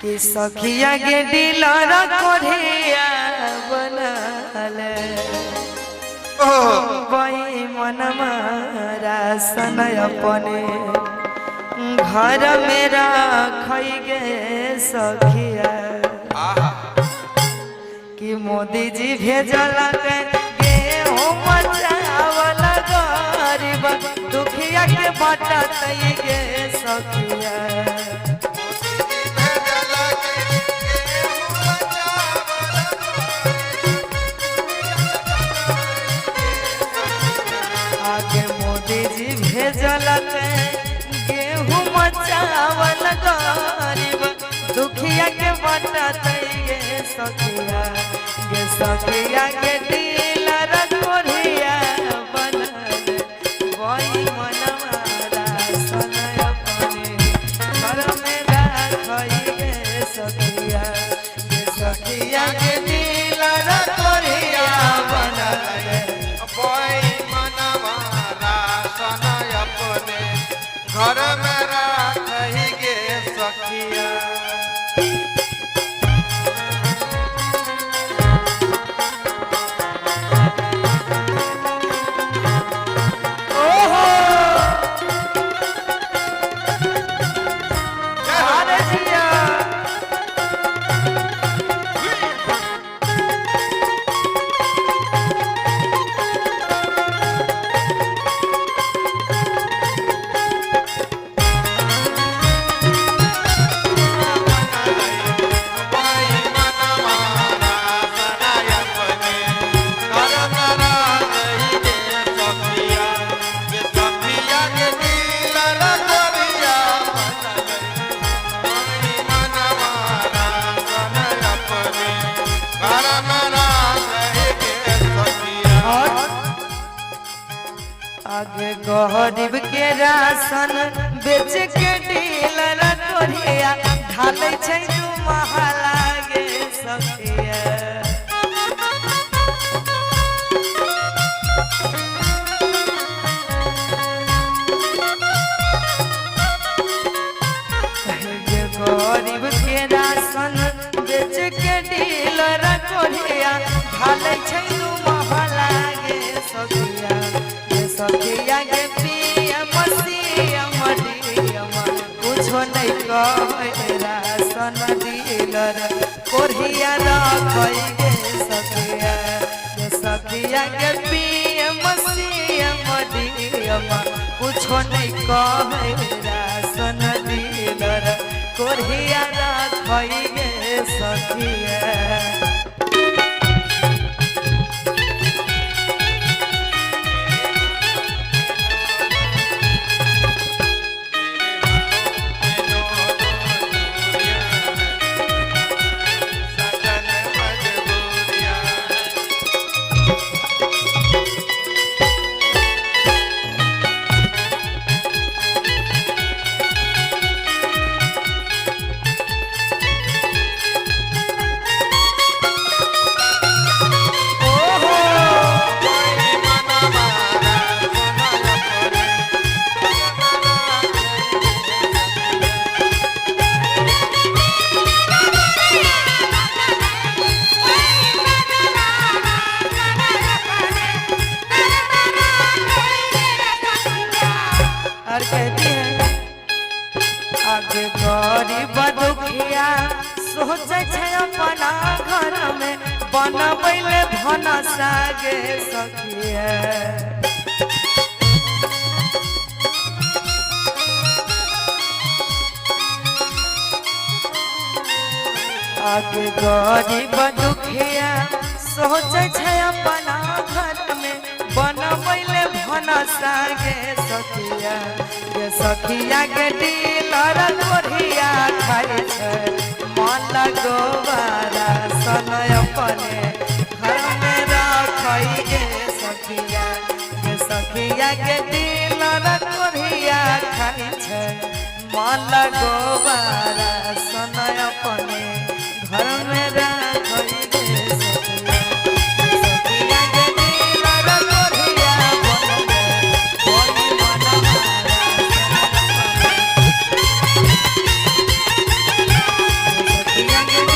कि सखिया के दिलर कोढ़िया बनले वही मन मारा सन अपने घर में रखई गे सखिया कि मोदी जी भेजल गेहूं चावल गरीब दुखिया के बाटत गे सखिया भेजल गेहूं चावल गरीब दुखिया के बाटत गे सखिया के दिलर कोढ़िया बनल वही मन मारा सन अपने घर में रखई गे सखिया के दिलर कोढ़िया बनल घर में रखई गे सखिया आगे गरीब के राशन बेच के डीलर कोढ़िया ढालै छै दू महला गे सखिया गरीब के राशन बेच के डीलर कोढ़िया ढालै छै दू महला गे सखिया सखिया के पीएम सीएम डीएम कुछो नहीं कहे राशन डीलर कोढ़िया रखई गे सखिया के पीएम सीएम डीएम कुछो नहीं कहे राशन डीलर कोढ़िया रखई गे सखिया आगे गरीब दुखिया सोचे छै अपना घर में बनबैले भनसा गे सखिया आगे गरीब दुखिया सोचे छै अपना घर में बनबैले भनसा गे सखिया के दिलर कोढ़िया खाई छै मन गोबारा सन अपने घर में रखई गे सखिया के दिलर कोढ़िया खाई छै मन गोबारा सन अपने घर में रखई गे सखिया के दिलर कोढ़िया बनले वही मन मारा अंजनी